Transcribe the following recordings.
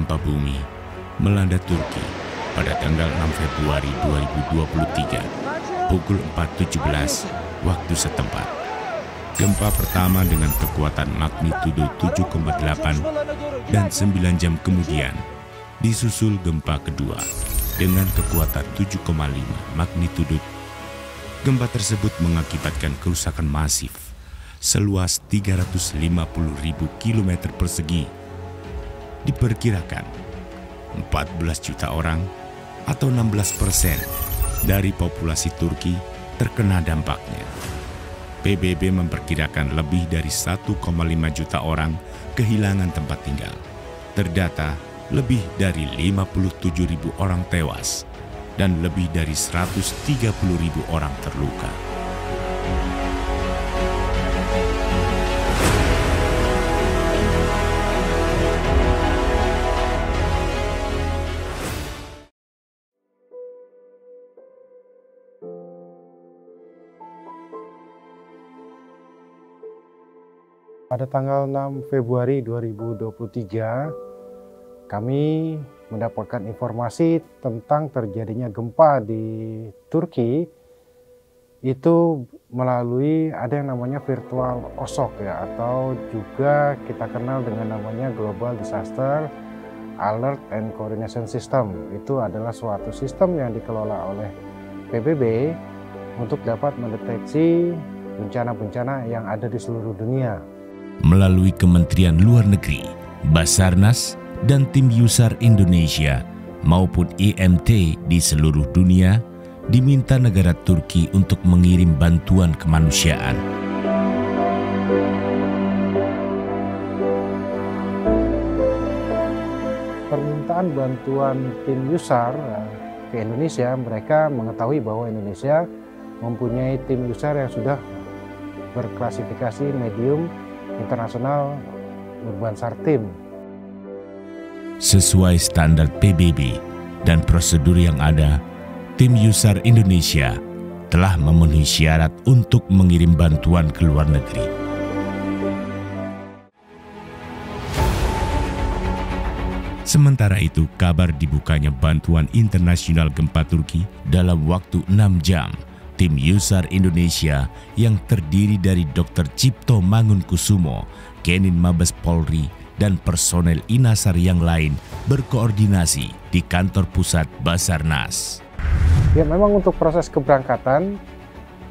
gempa bumi melanda Turki pada tanggal 6 Februari 2023 pukul 4.17 waktu setempat. Gempa pertama dengan kekuatan magnitudo 7,8 dan 9 jam kemudian disusul gempa kedua dengan kekuatan 7,5 magnitudo. Gempa tersebut mengakibatkan kerusakan masif seluas 350.000 km persegi. Diperkirakan 14 juta orang atau 16% dari populasi Turki terkena dampaknya. PBB memperkirakan lebih dari 1,5 juta orang kehilangan tempat tinggal. Terdata lebih dari 57.000 orang tewas dan lebih dari 130.000 orang terluka. Pada tanggal 6 Februari 2023, kami mendapatkan informasi tentang terjadinya gempa di Turki itu melalui ada yang namanya virtual OSOC ya, atau juga kita kenal dengan namanya Global Disaster Alert and Coordination System. Itu adalah suatu sistem yang dikelola oleh PBB untuk dapat mendeteksi bencana-bencana yang ada di seluruh dunia. Melalui Kementerian Luar Negeri, Basarnas, dan Tim Yusar Indonesia maupun IMT di seluruh dunia diminta negara Turki untuk mengirim bantuan kemanusiaan. Permintaan bantuan Tim Yusar ke Indonesia, mereka mengetahui bahwa Indonesia mempunyai Tim Yusar yang sudah berklasifikasi medium internasional Urban SAR Team. Sesuai standar PBB dan prosedur yang ada, Tim Yusar Indonesia telah memenuhi syarat untuk mengirim bantuan ke luar negeri. Sementara itu, kabar dibukanya bantuan internasional gempa Turki dalam waktu 6 jam. Tim Yusar Indonesia yang terdiri dari Dr. Cipto Mangunkusumo, Kenin Mabes Polri, dan personel Inasar yang lain berkoordinasi di kantor pusat Basarnas. Ya, memang untuk proses keberangkatan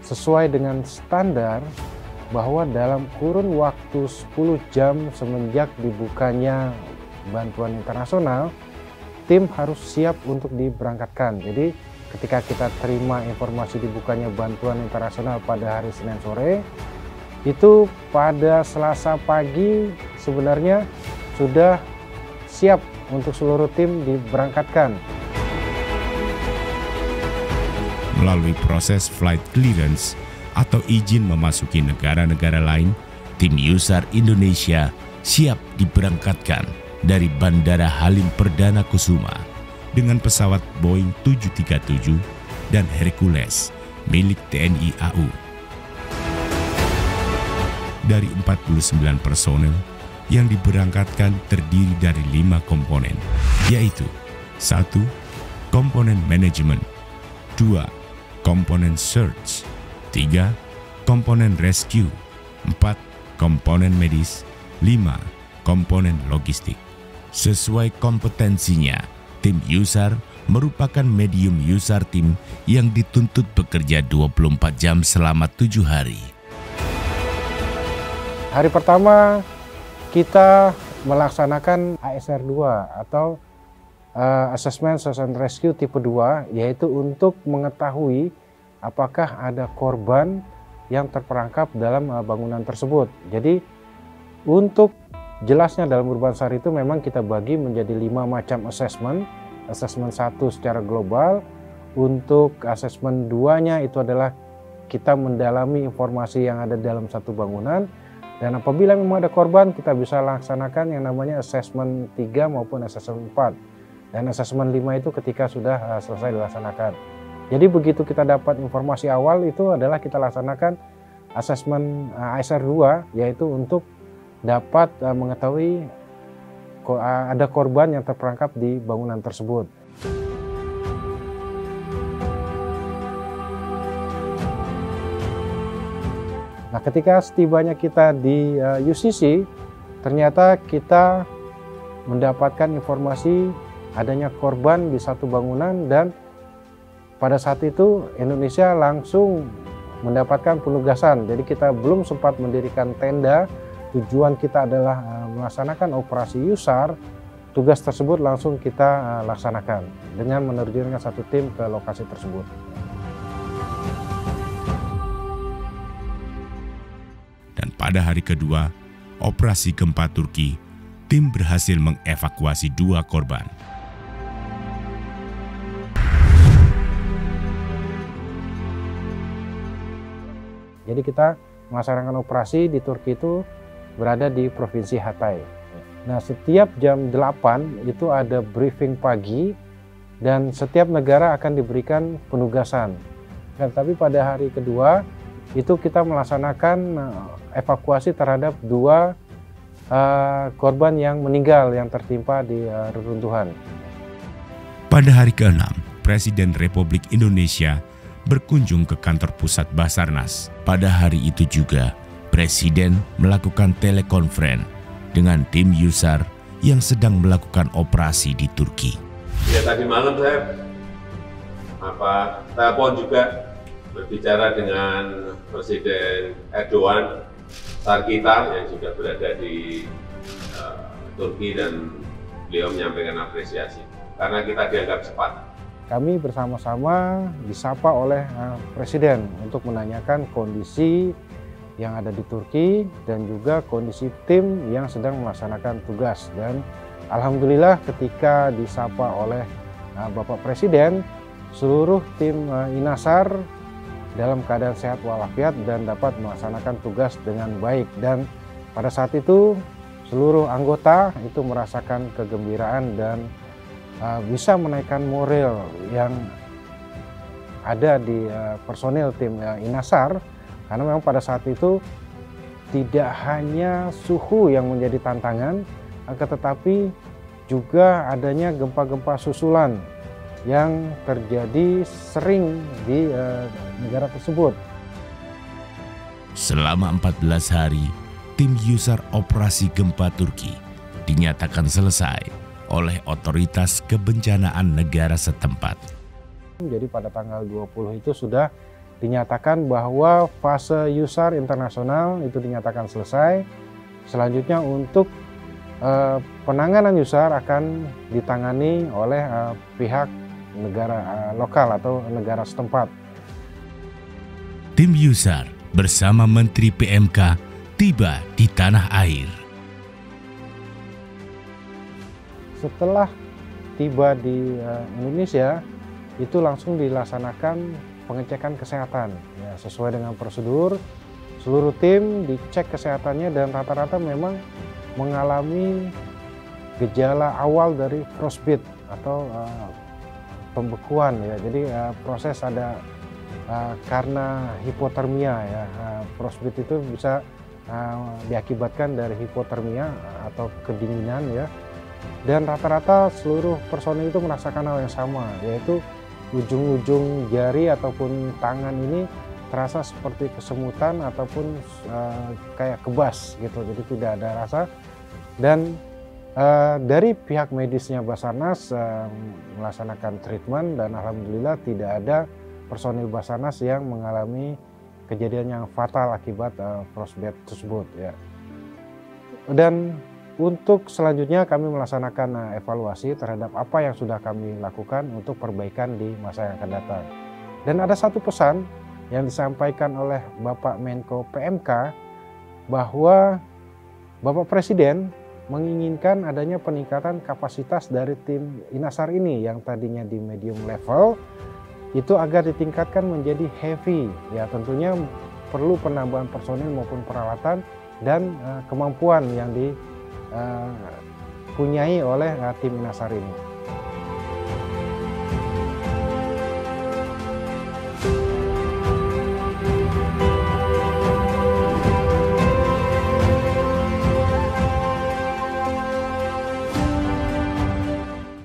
sesuai dengan standar bahwa dalam kurun waktu 10 jam semenjak dibukanya bantuan internasional, tim harus siap untuk diberangkatkan. Jadi ketika kita terima informasi dibukanya bantuan internasional pada hari Senin sore, itu pada Selasa pagi sebenarnya sudah siap untuk seluruh tim diberangkatkan. Melalui proses flight clearance atau izin memasuki negara-negara lain, Tim Yusar Indonesia siap diberangkatkan dari Bandara Halim Perdana Kusuma dengan pesawat Boeing 737 dan Hercules milik TNI AU. Dari 49 personel yang diberangkatkan terdiri dari 5 komponen, yaitu 1. Komponen manajemen, 2. Komponen search, 3. Komponen rescue, 4. Komponen medis, 5. Komponen logistik. Sesuai kompetensinya, Tim Yusar merupakan medium Yusar Team yang dituntut bekerja 24 jam selama 7 hari. Hari pertama kita melaksanakan ASR2 atau Assessment Search and Rescue tipe 2, yaitu untuk mengetahui apakah ada korban yang terperangkap dalam bangunan tersebut. Jadi untuk jelasnya dalam Urban SAR itu memang kita bagi menjadi 5 macam assessment. Assessment 1 secara global, untuk assessment 2-nya itu adalah kita mendalami informasi yang ada dalam satu bangunan, dan apabila memang ada korban kita bisa laksanakan yang namanya assessment 3 maupun assessment 4, dan assessment 5 itu ketika sudah selesai dilaksanakan. Jadi begitu kita dapat informasi awal itu adalah kita laksanakan assessment ASR 2, yaitu untuk dapat mengetahui ada korban yang terperangkap di bangunan tersebut. Nah, ketika setibanya kita di UCC, ternyata kita mendapatkan informasi adanya korban di satu bangunan, dan pada saat itu Indonesia langsung mendapatkan penugasan. Jadi kita belum sempat mendirikan tenda, tujuan kita adalah melaksanakan operasi Yusar. Tugas tersebut langsung kita laksanakan dengan menerjunkan satu tim ke lokasi tersebut. Dan pada hari kedua, operasi gempa Turki, tim berhasil mengevakuasi 2 korban. Jadi kita melaksanakan operasi di Turki itu berada di Provinsi Hatay. Nah, setiap jam 8 itu ada briefing pagi dan setiap negara akan diberikan penugasan. Nah, tapi pada hari kedua itu kita melaksanakan evakuasi terhadap 2 korban yang meninggal yang tertimpa di reruntuhan. Pada hari ke-6, Presiden Republik Indonesia berkunjung ke kantor pusat Basarnas. Pada hari itu juga, Presiden melakukan telekonferensi dengan tim Yusar yang sedang melakukan operasi di Turki. Ya, tadi malam saya telepon juga berbicara dengan Presiden Erdogan kita yang juga berada di Turki, dan beliau menyampaikan apresiasi karena kita dianggap cepat. Kami bersama-sama disapa oleh Presiden untuk menanyakan kondisi yang ada di Turki dan juga kondisi tim yang sedang melaksanakan tugas. Dan alhamdulillah ketika disapa oleh Bapak Presiden, seluruh tim Inasar dalam keadaan sehat walafiat dan dapat melaksanakan tugas dengan baik. Dan pada saat itu seluruh anggota itu merasakan kegembiraan dan bisa menaikkan moral yang ada di personil tim Inasar, karena memang pada saat itu tidak hanya suhu yang menjadi tantangan, tetapi juga adanya gempa-gempa susulan yang terjadi sering di negara tersebut. Selama 14 hari, tim Yusar Operasi Gempa Turki dinyatakan selesai oleh otoritas kebencanaan negara setempat. Jadi pada tanggal 20 itu sudah dinyatakan bahwa fase Yusar internasional itu dinyatakan selesai. Selanjutnya untuk penanganan Yusar akan ditangani oleh pihak negara lokal atau negara setempat. Tim Yusar bersama Menteri PMK tiba di tanah air. Setelah tiba di Indonesia, itu langsung dilaksanakan pengecekan kesehatan. Ya, sesuai dengan prosedur, seluruh tim dicek kesehatannya dan rata-rata memang mengalami gejala awal dari frostbite atau pembekuan. Ya. Jadi proses ada karena hipotermia. Ya. Frostbite itu bisa diakibatkan dari hipotermia atau kedinginan, ya. Dan rata-rata seluruh personil itu merasakan hal yang sama, yaitu ujung-ujung jari ataupun tangan ini terasa seperti kesemutan ataupun kayak kebas gitu, jadi tidak ada rasa. Dan dari pihak medisnya Basarnas melaksanakan treatment dan alhamdulillah tidak ada personil Basarnas yang mengalami kejadian yang fatal akibat frostbite tersebut, ya. Dan untuk selanjutnya kami melaksanakan evaluasi terhadap apa yang sudah kami lakukan untuk perbaikan di masa yang akan datang. Dan ada satu pesan yang disampaikan oleh Bapak Menko PMK bahwa Bapak Presiden menginginkan adanya peningkatan kapasitas dari tim Inasar ini yang tadinya di medium level itu agar ditingkatkan menjadi heavy. Ya, tentunya perlu penambahan personil maupun peralatan dan kemampuan yang dipunyai oleh tim Inasar ini.